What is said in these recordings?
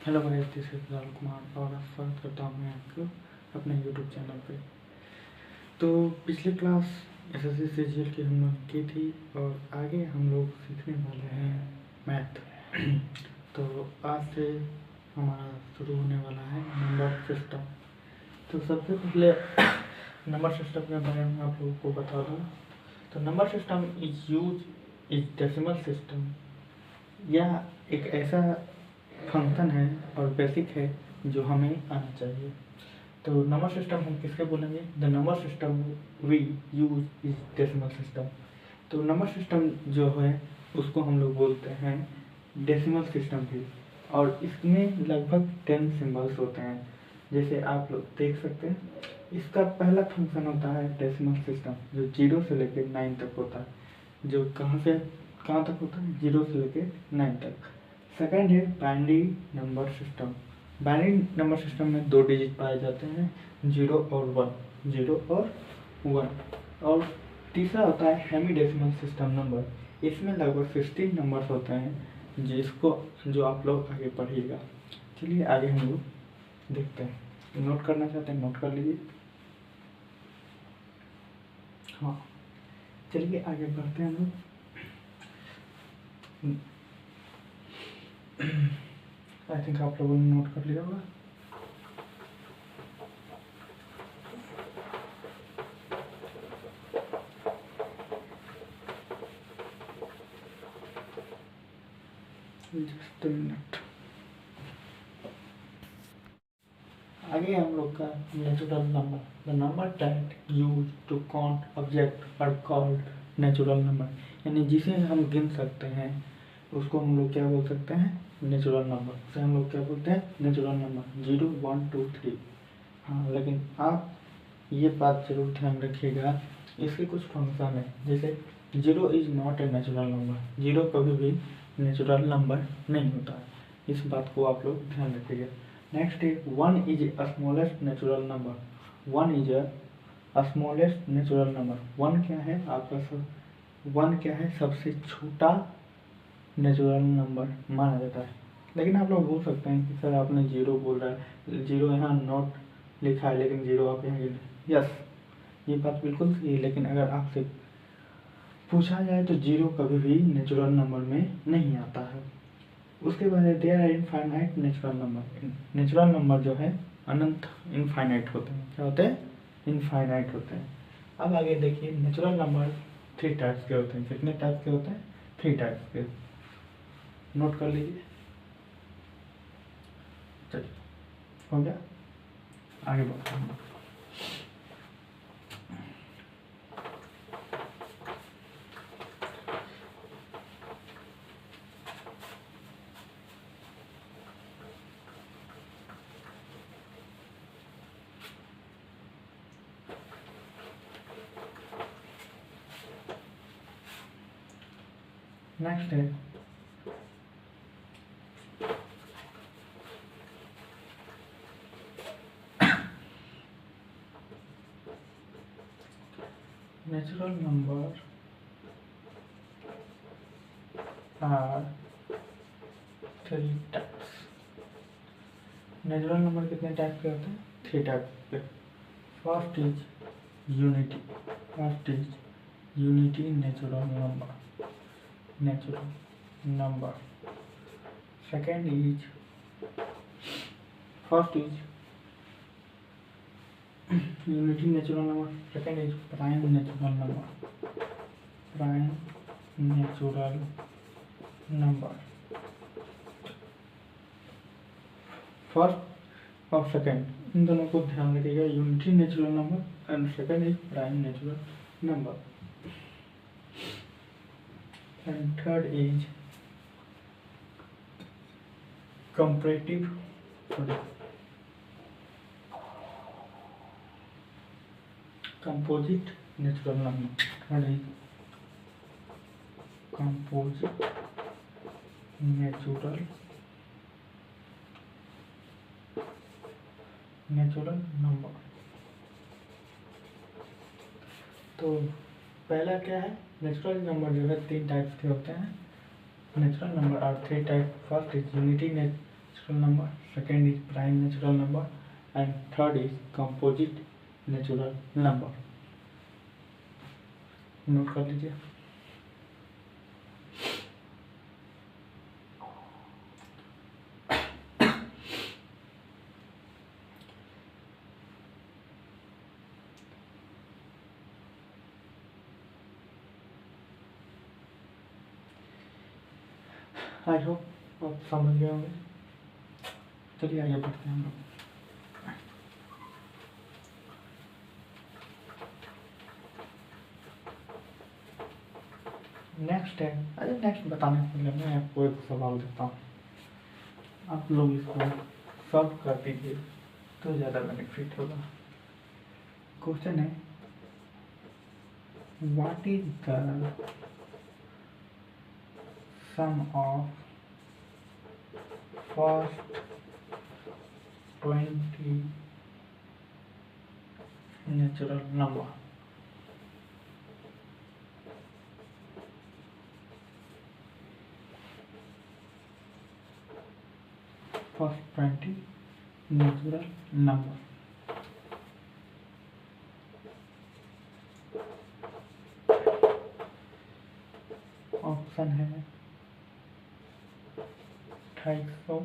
Hello guys, this is लाल कुमार और स्वागत करता हूँ मैं आपको अपने यूट्यूब चैनल पे। तो पिछली क्लास एसएससी सीजीएल की हम लोग की थी और आगे हम लोग सीखने वाले हैं मैथ। तो आज से हमारा शुरू होने वाला है नंबर सिस्टम। तो सबसे पहले नंबर सिस्टम के बारे में आप लोगों को बता दूँ। तो number system is decimal system. यह एक ऐसा फंक्शन है और बेसिक है जो हमें आना चाहिए। तो नंबर सिस्टम हम किसके बोलेंगे? The number system we use is decimal system. तो नंबर सिस्टम जो है उसको हम लोग बोलते हैं डेसिमल सिस्टम भी, और इसमें लगभग 10 सिंबल्स होते हैं। जैसे आप लोग देख सकते हैं, इसका पहला फंक्शन होता है डेसिमल सिस्टम, जो 0 से लेकर 9 तक होता है। जो कहाँ से कहाँ तक होता है? 0 से लेकर 9 तक। सेकंड है binary number system. Binary number system में 2 डिजिट पाए जाते हैं, 0 और 1, 0 और 1। और तीसरा होता है हेमी डेसिमल सिस्टम नंबर। इसमें लगभग 16 नंबर्स होते हैं जो आप लोग आगे पढ़िएगा। चलिए आगे हम लोग देखते हैं। नोट करना चाहते हैं नोट कर लीजिए। हाँ, चलिए आगे बढ़ते हैं हम लोग। आई थिंक आप लोगों ने नोट कर लिया होगा। Just minute. आगे हम लोग का natural number. The number that use to count object are called natural number. यानी जिसे हम गिन सकते हैं उसको हम लोग क्या बोल सकते हैं? Natural number. उसे हम लोग क्या बोलते हैं? Natural number. 0, 1, 2, 3। हाँ, लेकिन आप ये बात जरूर ध्यान रखिएगा, इसके कुछ फंक्शन है। जैसे 0 is not a natural number. 0 कभी भी नेचुरल नंबर नहीं होता है। इस बात को आप लोग ध्यान रखिएगा। नेक्स्ट है 1 is a smallest natural number. 1 is a smallest natural number. 1 क्या है आपका? 1 क्या है? सबसे छोटा नेचुरल नंबर माना जाता है। लेकिन आप लोग बोल सकते हैं कि सर आपने 0 बोल रहा है, 0 यहाँ नोट लिखा है लेकिन 0 आप यहाँ यस, ये बात बिल्कुल सही है। लेकिन अगर आपसे पूछा जाए तो 0 कभी भी नेचुरल नंबर में नहीं आता है। उसके बाद there are infinite natural number. Natural number जो है अनंत, इनफाइनाइट होते हैं। क्या होते हैं? इनफाइनाइट होते हैं। अब आगे देखिए, नेचुरल नंबर 3 टाइप्स के होते हैं। कितने टाइप के होते हैं? 3 टाइप्स के। नोट कर लीजिए। चलिए, हो गया, आगे बढ़ते हैं। नेक्स्ट है natural number are 3 types. Natural number कितने टाइप के होते हैं? 3 टाइप के। First is unity. First is unity natural number. Natural number. Second is first is unity natural number. Second is prime natural number. Prime natural number. First और second, इन दोनों को ध्यान रखिएगा। Unity natural number and second is prime natural number. And third is comparative composite natural number. Third is composite natural number. तो पहला क्या है? नेचुरल नंबर जो है 3 टाइप्स के होते हैं। Natural number are 3 type. First is unity natural natural number, second is prime natural number, and third is composite natural number. Note कर लीजिए। आई होप आप समझ गए होंगे। चलिए आगे बढ़ते हैं हम लोग। नेक्स्ट है, अरे नेक्स्ट बताने से पहले मैं आपको एक सवाल देता हूँ, आप लोग इसको सॉल्व कर दीजिए तो ज़्यादा बेनिफिट होगा। क्वेश्चन है, what is the sum of first 20 natural number. First 20 natural number. Option है 2800,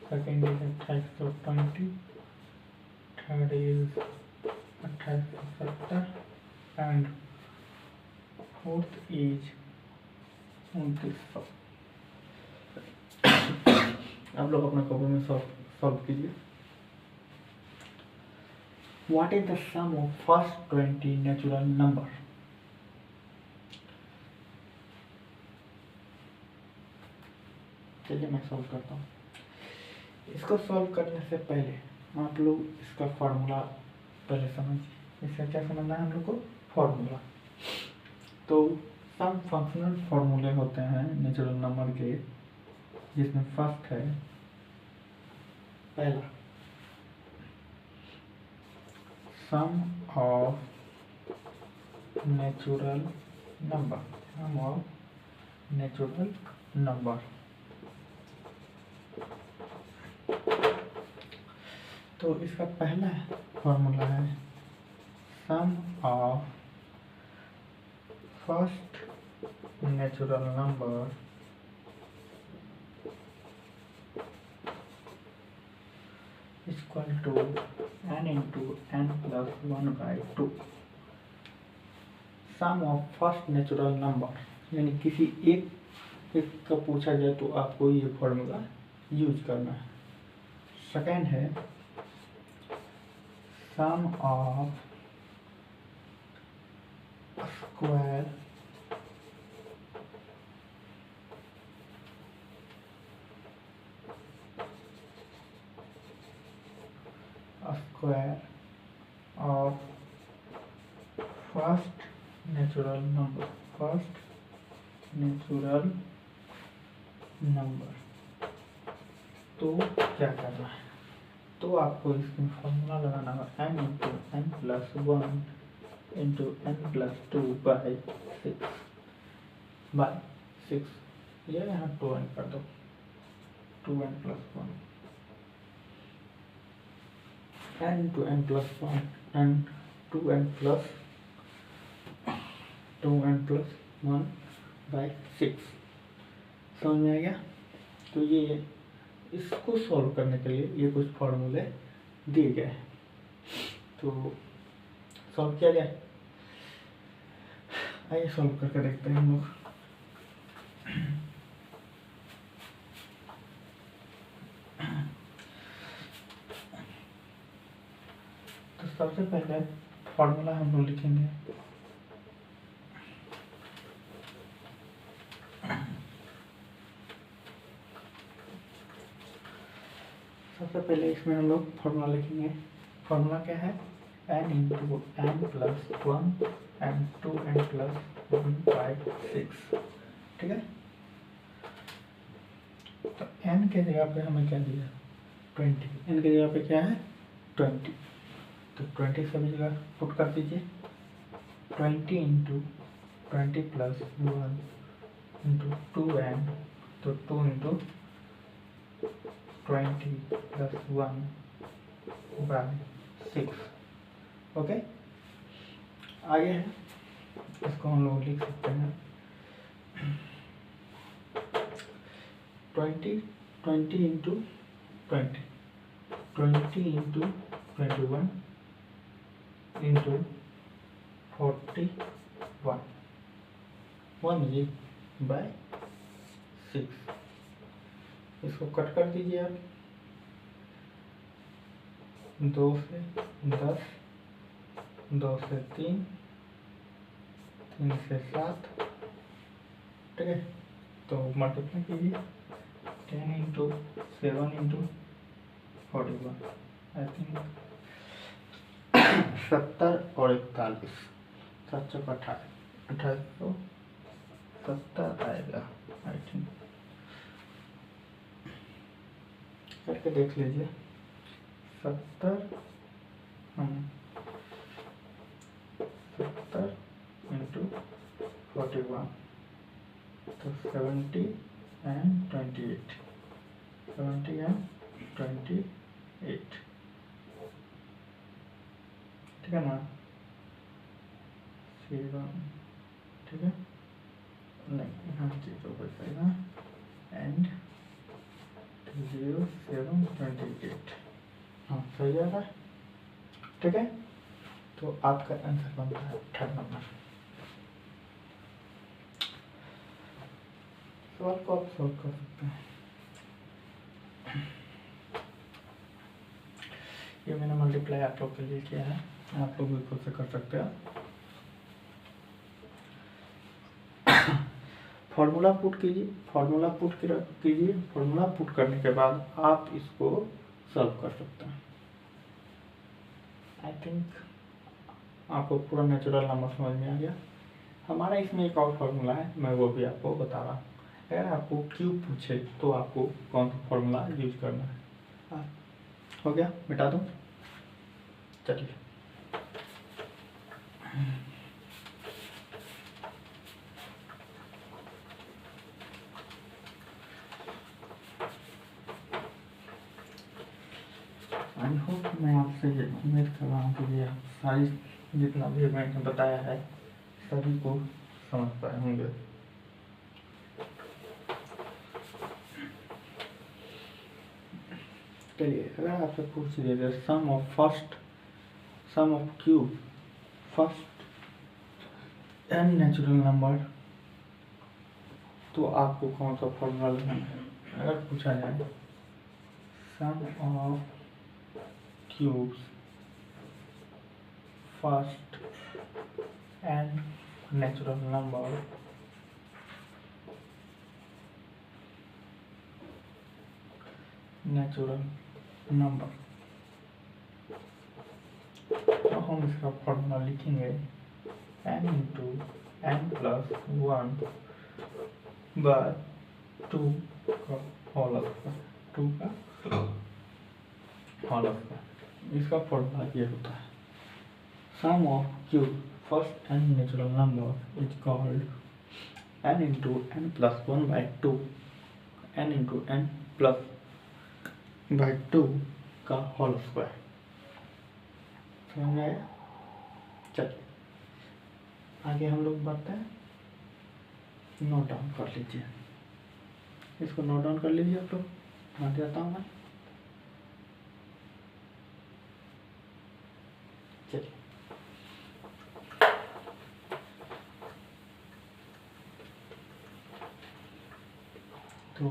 second is 2820, third is 2870 and fourth is 2900। आप लोग अपना कॉपी में सॉल्व कीजिए। What is the sum of first 20 natural number. चलिए मैं सॉल्व करता हूँ। इसको सॉल्व करने से पहले आप लोग इसका फॉर्मूला पहले समझिए। इसका क्या समझना है हम लोग को? फॉर्मूला। तो सम फंक्शनल फॉर्मूले होते हैं नेचुरल नंबर के, जिसमें फर्स्ट है पहला sum of natural number, sum of natural number. तो इसका पहला फॉर्मूला है sum of first natural number equal to n into n plus 1/2। Sum of first natural number, यानी किसी एक का पूछा जाए तो आपको ये फॉर्मूला यूज करना है। सेकेंड है sum of square of first natural number, first natural number. तो क्या करना है? तो आपको इसमें फॉर्मूला लगाना होगा n into n plus 1 into n plus 2/6 by 6। ये यहाँ 2n कर दो, 2n plus 1 n into n plus 1 and 2n plus 1/6। समझ में आ गया? तो ये इसको सॉल्व करने के लिए ये कुछ फॉर्मूले दिए गए हैं, तो सॉल्व किया जाए। आइए सॉल्व करके देखते हैं हम लोग। तो सबसे पहले फॉर्मूला हम लोग लिखेंगे सबसे पहले इसमें हम लोग फॉर्मूला लिखेंगे। फॉर्मूला क्या है? n into n plus 1 and 2n plus 1/6। ठीक है? तो n के जगह पे हमें क्या दिया? 20। n के जगह पे क्या है? 20। तो 20 सभी जगह पुट कर दीजिए। 20 इंटू 20 प्लस 1 इंटू 2n, तो 2 इंटू 20 plus 1 by 6। ओके, आगे है, इसको हम लोग लिख सकते हैं 20 इंटू 20 इंटू 21 इंटू 41 1 बाय 6। इसको कट कर दीजिए आप, 2 से 10, 2 से 3, 3 से 7, ठीक है। तो मल्टीप्लाई कीजिए 10 इंटू 7 इंटू 41, आई थिंक 70 और 41, 7 चौक 2870 आएगा आई थिंक। करके देख लीजिए 70 इंटू 41 तो 70 and 28, 70 and 28, ठीक है ना। 0, ठीक है, नहीं हाँ 0 बचेगा एंड 0 7 28, हाँ सही आ रहा है, ठीक है। तो आपका आंसर बनता है 18 नंबर। सवाल को आप सॉल्व कर सकते हैं। ये मैंने मल्टीप्लाई आप लोग के लिए किया है, आप लोग भी खुद से कर सकते हैं। फॉर्मूला पुट कीजिए, फॉर्मूला पुट करने के बाद आप इसको सॉल्व कर सकते हैं। आई थिंक आपको पूरा नेचुरल नंबर समझ में आ गया। हमारा इसमें एक और फॉर्मूला है, मैं वो भी आपको बता रहा हूँ। अगर आपको क्यूब पूछे तो आपको कौन सा फॉर्मूला यूज करना है। हो गया, मिटा दूँ, चलिए। आई होप मैं आपसे उम्मीद कर रहा हूँ कि ये सारी जितना भी मैंने बताया है सभी को समझ पाए होंगे। चलिए, अगर आपसे पूछ दिया sum of cube first n natural number, तो आपको कौन सा फॉर्मूला लगाना है। अगर पूछा जाए sum of cubes first n natural number, तो हम इसका फॉर्मूला लिखेंगे n into n plus 1 by 2 का होल स्क्वायर, 2 का होल स्क्वायर। इसका फॉर्मूला ये होता है sum of cube first n natural number is called n into n plus 1 by 2, n into n plus by 2 का होल स्क्वायर। समझ में आया? चलिए आगे हम लोग बढ़ते हैं। नोट डाउन कर लीजिए, इसको नोट डाउन कर लीजिए आप लोग, मान जाता हूँ मैं। चलिए तो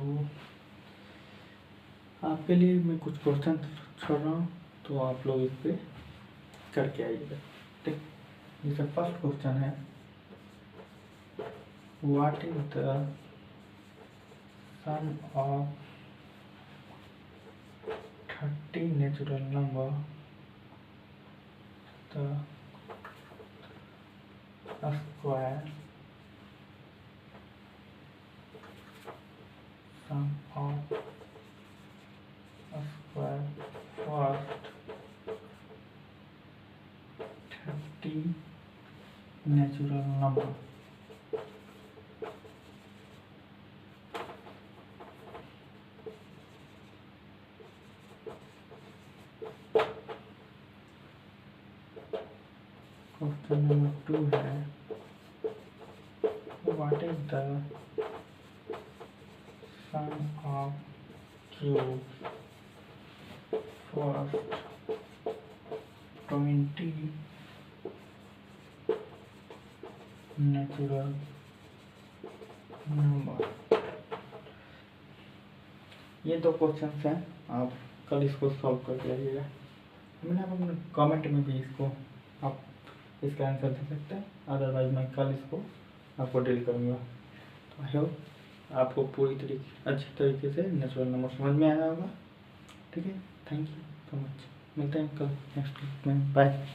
आपके लिए मैं कुछ क्वेश्चन छोड़ रहा हूँ, तो आप लोग इस पे करके आइएगा, ठीक। जैसे फर्स्ट क्वेश्चन है what is the sum of 30 natural number the square sum of square first 30 natural number. Question number 2 है, what is the sum of cube first 20 natural number. ये दो क्वेश्चन हैं, आप कल इसको सॉल्व करके आइएगा। मैंने आप अपने कमेंट में भी इसको आप इसका आंसर दे सकते हैं, अदरवाइज मैं कल इसको आपको डील करूँगा। तो आई होप आपको पूरी तरीके अच्छी तरीके से नेचुरल नंबर समझ में आया होगा। ठीक है, थैंक यू सो मच। मिलते हैं कल नेक्स्ट वीक में, बाय।